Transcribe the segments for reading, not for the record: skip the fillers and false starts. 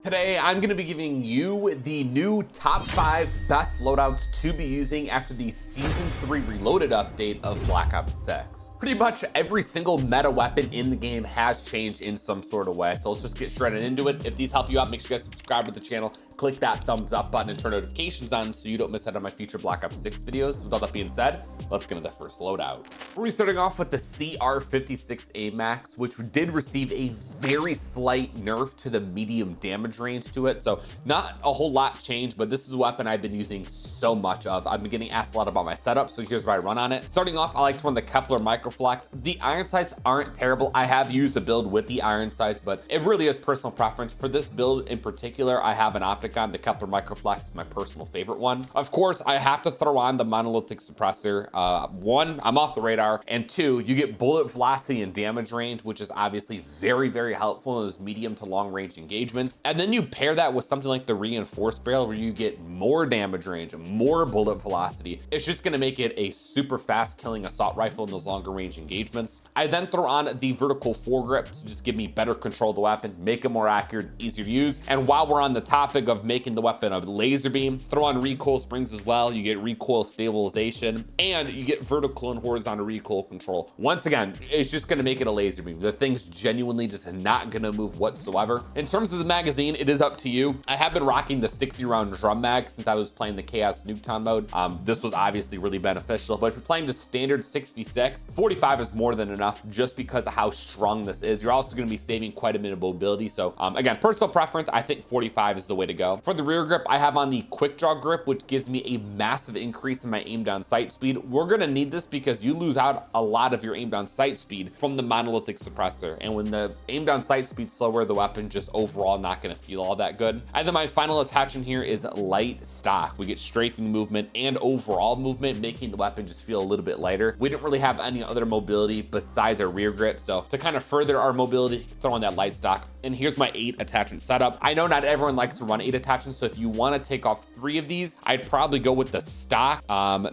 Today, I'm gonna be giving you the new top 5 best loadouts to be using after the Season 3 Reloaded update of Black Ops 6. Pretty much every single meta weapon in the game has changed in some sort of way. So let's just get straight into it. If these help you out, make sure you guys subscribe to the channel, click that thumbs up button and turn notifications on so you don't miss out on my future Black Ops 6 videos. With all that being said, let's get into the first loadout. We're starting off with the CR56 Amax, which did receive a very slight nerf to the medium damage range to it. So not a whole lot changed, but this is a weapon I've been using so much of. I've been getting asked a lot about my setup, so here's what I run on it. Starting off, I like to run the Kepler Microflex. The iron sights aren't terrible. I have used a build with the iron sights, but it really is personal preference. For this build in particular, I have an Opticon. The Kepler Microflex is my personal favorite one. Of course, I have to throw on the monolithic suppressor. One, I'm off the radar, and two, you get bullet velocity and damage range, which is obviously very, very helpful in those medium to long range engagements. And then you pair that with something like the reinforced barrel where you get more damage range, more bullet velocity. It's just gonna make it a super fast killing assault rifle in those longer range engagements. I then throw on the vertical foregrip to just give me better control of the weapon, make it more accurate, easier to use. And while we're on the topic of making the weapon a laser beam, throw on recoil springs as well. You get recoil stabilization and you get vertical and horizontal recoil control. Once again, it's just gonna make it a laser beam. The thing's genuinely just not gonna move whatsoever. In terms of the magazine, it is up to you. I have been rocking the 60 round drum mag since I was playing the Chaos Nuketown mode. This was obviously really beneficial, but if you're playing the standard 6v6, 45 is more than enough just because of how strong this is. You're also gonna be saving quite a bit of mobility. So again, personal preference, I think 45 is the way to go. For the rear grip, I have on the quick draw grip, which gives me a massive increase in my aim down sight speed. We're gonna need this because you lose out a lot of your aim down sight speed from the monolithic suppressor. And when the aim down sight speed's slower, the weapon just overall not gonna feel all that good. And then my final attachment here is light stock. We get strafing movement and overall movement, making the weapon just feel a little bit lighter. We don't really have any other mobility besides our rear grip. So to kind of further our mobility, throw on that light stock. And here's my 8 attachment setup. I know not everyone likes to run 8 attachments. So if you want to take off 3 of these, I'd probably go with the stock,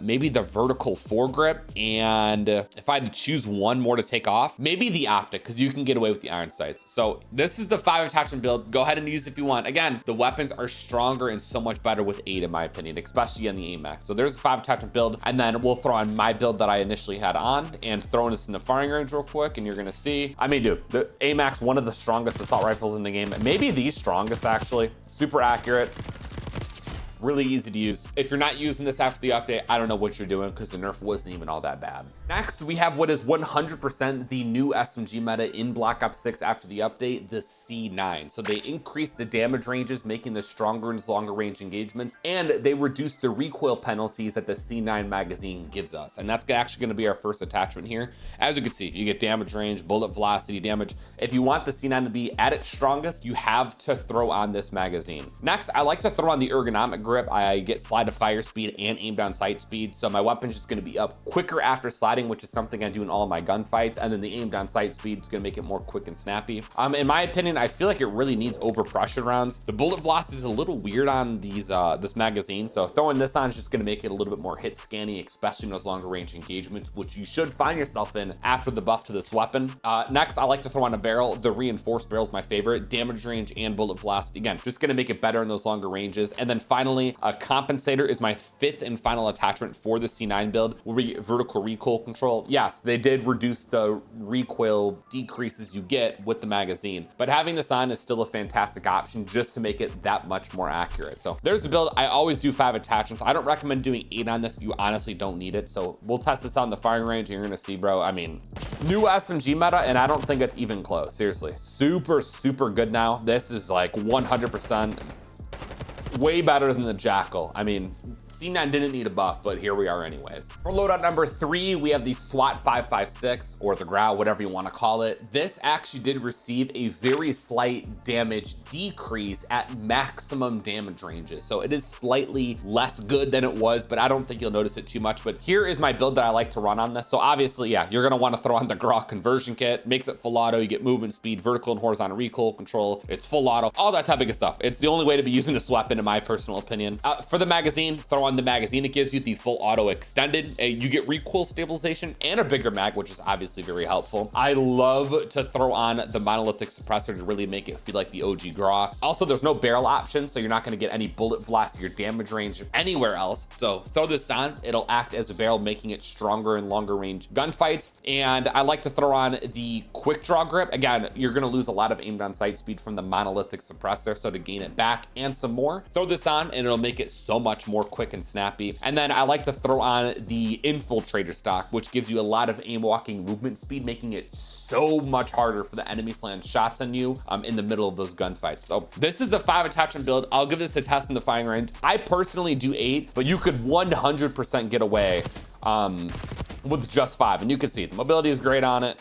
maybe the vertical foregrip. And if I had to choose one more to take off, maybe the optic, because you can get away with the iron sights. So this is the 5 attachment build. Go ahead and use it if you want. Again, the weapons are stronger and so much better with 8 in my opinion, especially on the Amax. So there's a 5 attachment build, and then we'll throw on my build that I initially had on and throw this in the firing range real quick, and you're gonna see, I mean, dude, the Amax, one of the strongest assault rifles in the game, maybe the strongest actually. Super accurate, really easy to use. If you're not using this after the update, I don't know what you're doing because the nerf wasn't even all that bad. Next, we have what is 100% the new SMG meta in Black Ops 6 after the update, the C9. So they increased the damage ranges, making this stronger and longer range engagements, and they reduced the recoil penalties that the C9 magazine gives us. And that's actually gonna be our first attachment here. As you can see, you get damage range, bullet velocity, damage. If you want the C9 to be at its strongest, you have to throw on this magazine. Next, I like to throw on the ergonomic grip. I get slide of fire speed and aim down sight speed. So my weapon's just gonna be up quicker after sliding, which is something I do in all of my gunfights. And then the aim down sight speed is gonna make it more quick and snappy. In my opinion, I feel like it really needs over pressured rounds. The bullet velocity is a little weird on these this magazine. So throwing this on is just gonna make it a little bit more hit scanning, especially in those longer range engagements, which you should find yourself in after the buff to this weapon. Next, I like to throw on a barrel. The reinforced barrel is my favorite. Damage range and bullet velocity, again, just gonna make it better in those longer ranges. And then finally, a compensator is my 5th and final attachment for the C9 build, will be vertical recoil control. Yes, they did reduce the recoil decreases you get with the magazine, but having this on is still a fantastic option just to make it that much more accurate. So there's the build. I always do 5 attachments. I don't recommend doing 8 on this. You honestly don't need it. So we'll test this on the firing range and you're gonna see, bro, I mean, new SMG meta, and I don't think it's even close. Seriously, super, super good now. This is like 100% way better than the Jackal. I mean, C9 didn't need a buff, but here we are anyways. For loadout number 3, we have the SWAT 556, or the Growl, whatever you want to call it. This actually did receive a very slight damage decrease at maximum damage ranges. So it is slightly less good than it was, but I don't think you'll notice it too much. But here is my build that I like to run on this. So obviously, yeah, you're gonna want to throw on the Growl conversion kit. Makes it full auto. You get movement speed, vertical and horizontal recoil control. It's full auto, all that type of good stuff. It's the only way to be using this weapon in my personal opinion. For the magazine, throw on the magazine. It gives you the full auto extended. You get recoil stabilization and a bigger mag, which is obviously very helpful. I love to throw on the monolithic suppressor to really make it feel like the OG Graw. Also, there's no barrel option, so you're not going to get any bullet velocity or damage range anywhere else. So throw this on, it'll act as a barrel, making it stronger in longer range gunfights. And I like to throw on the quick draw grip. Again, you're going to lose a lot of aimed on sight speed from the monolithic suppressor, so to gain it back and some more, throw this on and it'll make it so much more quick and snappy. And then I like to throw on the infiltrator stock, which gives you a lot of aim walking movement speed, making it so much harder for the enemies to land shots on you in the middle of those gunfights. So this is the 5 attachment build. I'll give this a test in the firing range. I personally do 8, but you could 100% get away with just 5. And you can see the mobility is great on it.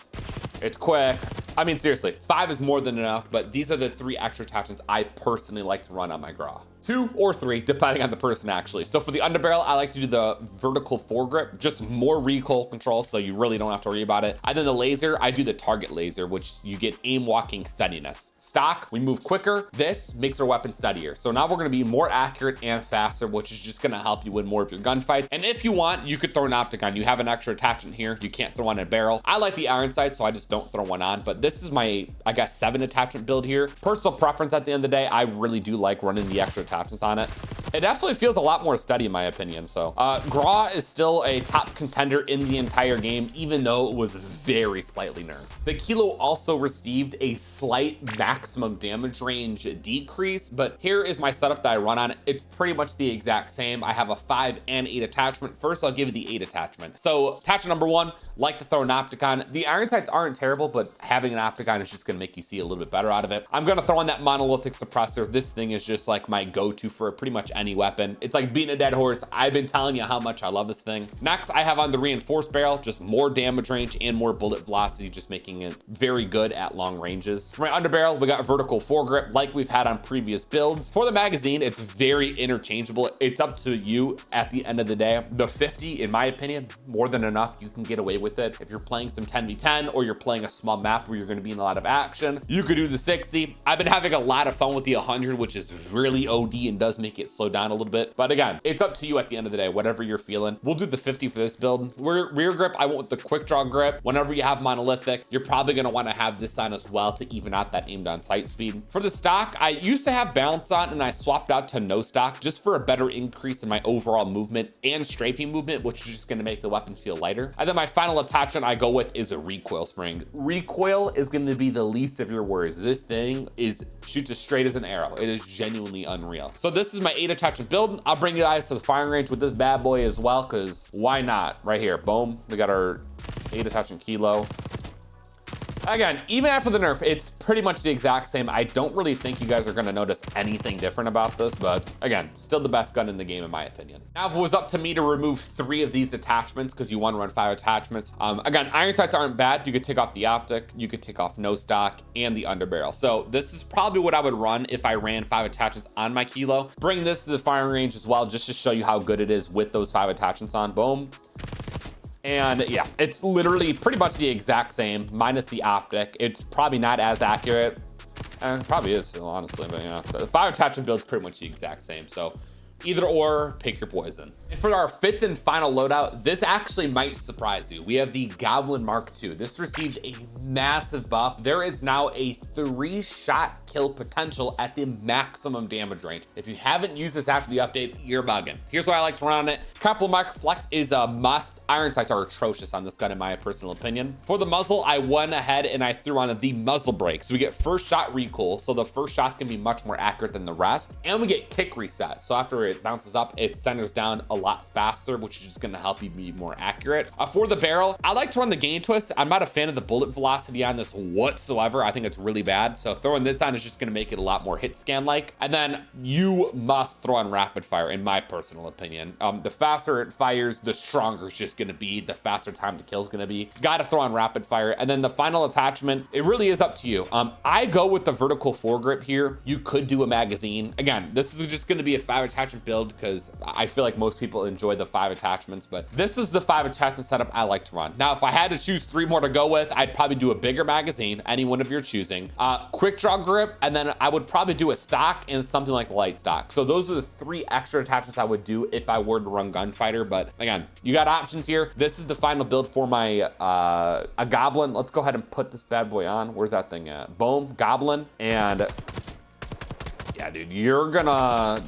It's quick. I mean, seriously, 5 is more than enough, but these are the 3 extra attachments I personally like to run on my Graw. 2 or 3, depending on the person actually. So for the underbarrel, I like to do the vertical foregrip, just more recoil control, so you really don't have to worry about it. And then the laser, I do the target laser, which you get aim walking steadiness. Stock, we move quicker. This makes our weapon steadier. So now we're gonna be more accurate and faster, which is just gonna help you win more of your gunfights. And if you want, you could throw an optic on. You have an extra attachment here. You can't throw on a barrel. I like the iron sight, so I just don't throw one on, but this is my, I guess, 7 attachment build here. Personal preference at the end of the day, I really do like running the extra attachments on it. It definitely feels a lot more steady in my opinion. So Graw is still a top contender in the entire game, even though it was very slightly nerfed. The Kilo also received a slight maximum damage range decrease, but here is my setup that I run on. It's pretty much the exact same. I have a 5 and 8 attachment. First, I'll give you the 8 attachment. So attachment number 1, like to throw an opticon. The iron sights aren't terrible, but having an opticon is just gonna make you see a little bit better out of it. I'm gonna throw on that monolithic suppressor. This thing is just like my go-to for pretty much any weapon. It's like beating a dead horse. I've been telling you how much I love this thing. Next, I have on the reinforced barrel, just more damage range and more bullet velocity, just making it very good at long ranges. For my underbarrel, we got vertical foregrip like we've had on previous builds. For the magazine, it's very interchangeable. It's up to you at the end of the day. The 50, in my opinion, more than enough. You can get away with it. If you're playing some 10v10 or you're playing a small map where you're going to be in a lot of action, you could do the 60. I've been having a lot of fun with the 100, which is really OD and does make it slow down a little bit. But again, it's up to you at the end of the day, whatever you're feeling. We'll do the 50 for this build. Rear grip, I went with the quick draw grip. Whenever you have monolithic, you're probably going to want to have this on as well to even out that aimed on sight speed. For the stock, I used to have balance on and I swapped out to no stock just for a better increase in my overall movement and strafing movement, which is just going to make the weapon feel lighter. And then my final attachment I go with is a recoil spring. Recoil is going to be the least of your worries. This thing shoots as straight as an arrow. It is genuinely unreal. So this is my 8 attachment build. I'll bring you guys to the firing range with this bad boy as well, because why not? Right here, boom. We got our 8 attachment Kilo. Again, even after the nerf, it's pretty much the exact same. I don't really think you guys are going to notice anything different about this, but again, still the best gun in the game in my opinion. Now, if it was up to me to remove 3 of these attachments, because you want to run 5 attachments, again, iron sights aren't bad. You could take off the optic, you could take off no stock, and the underbarrel. So this is probably what I would run if I ran 5 attachments on my Kilo. Bring this to the firing range as well, just to show you how good it is with those 5 attachments on. Boom. And yeah, it's literally pretty much the exact same, minus the optic. It's probably not as accurate, and it probably is still, honestly, but yeah, the 5 attachment build is pretty much the exact same. So either or, pick your poison. And for our 5th and final loadout, this actually might surprise you. We have the Goblin Mark II. This received a massive buff. There is now a 3-shot kill potential at the maximum damage range. If you haven't used this after the update, you're bugging. Here's what I like to run on it. Goblin Mark Flex is a must. Iron sights are atrocious on this gun in my personal opinion. For the muzzle, I went ahead and I threw on the muzzle brake. So we get first shot recoil. So the first shot's gonna be much more accurate than the rest. And we get kick reset. So after it bounces up, it centers down a lot faster, which is just going to help you be more accurate. For the barrel, I like to run the gain twist. I'm not a fan of the bullet velocity on this whatsoever. I think it's really bad. So throwing this on is just going to make it a lot more hit scan like. And then you must throw on rapid fire, in my personal opinion. The faster it fires, the stronger it's just going to be. The faster time to kill is going to be. Got to throw on rapid fire. And then the final attachment, it really is up to you. I go with the vertical foregrip here. You could do a magazine. Again, this is just going to be a 5 attachment build because I feel like most people enjoy the 5 attachments, but this is the 5 attachment setup I like to run. Now, if I had to choose 3 more to go with, I'd probably do a bigger magazine, any one of your choosing, quick draw grip, and then I would probably do a stock and something like light stock. So those are the 3 extra attachments I would do if I were to run gunfighter. But again, you got options here. This is the final build for my a goblin. Let's go ahead and put this bad boy on. Where's that thing at? Boom, goblin. And yeah, dude, you're gonna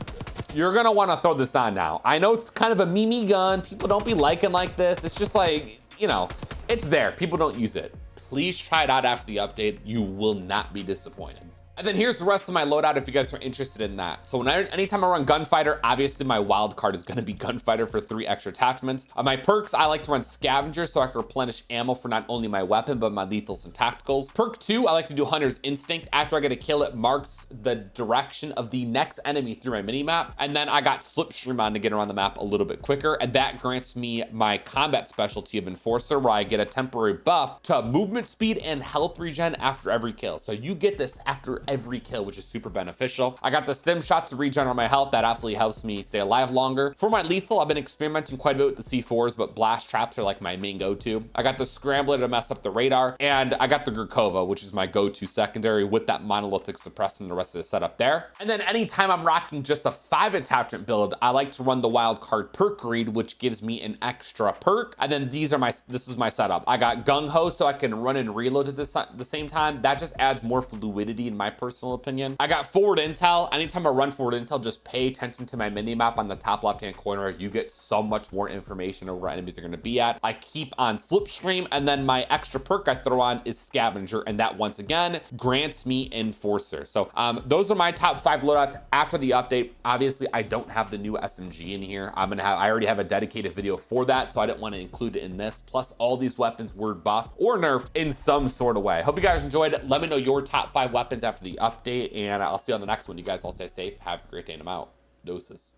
want to throw this on now. I know it's kind of a meme gun. People don't be liking like this. It's just like, you know, it's there. People don't use it. Please try it out after the update. You will not be disappointed. And then here's the rest of my loadout if you guys are interested in that. So anytime I run gunfighter, obviously my wild card is going to be gunfighter for 3 extra attachments. My perks, I like to run scavenger so I can replenish ammo for not only my weapon, but my lethals and tacticals. Perk 2, I like to do hunter's instinct. After I get a kill, it marks the direction of the next enemy through my minimap. And then I got slipstream on to get around the map a little bit quicker. And that grants me my combat specialty of enforcer, where I get a temporary buff to movement speed and health regen after every kill. So you get this after every kill, which is super beneficial. I got the stim shots to regen on my health. That absolutely helps me stay alive longer. For my lethal, I've been experimenting quite a bit with the C4s, but blast traps are like my main go-to. I got the scrambler to mess up the radar, and I got the Gurkova, which is my go-to secondary with that monolithic suppressor and the rest of the setup there. And then anytime I'm rocking just a 5 attachment build, I like to run the wild card perk read, which gives me an extra perk. And then this is my setup. I got gung ho so I can run and reload at the same time. That just adds more fluidity in my personal opinion. I got forward intel. Anytime I run forward intel, just pay attention to my mini map on the top left hand corner. You get so much more information over where enemies are going to be at. I keep on slipstream, and then my extra perk I throw on is scavenger, and that once again grants me enforcer. So those are my top 5 loadouts after the update. Obviously I don't have the new SMG in here. I already have a dedicated video for that, so I didn't want to include it in this. Plus all these weapons were buffed or nerfed in some sort of way. Hope you guys enjoyed it. Let me know your top 5 weapons after the update, and I'll see you on the next one. You guys all stay safe. Have a great day, and I'm out. Doses.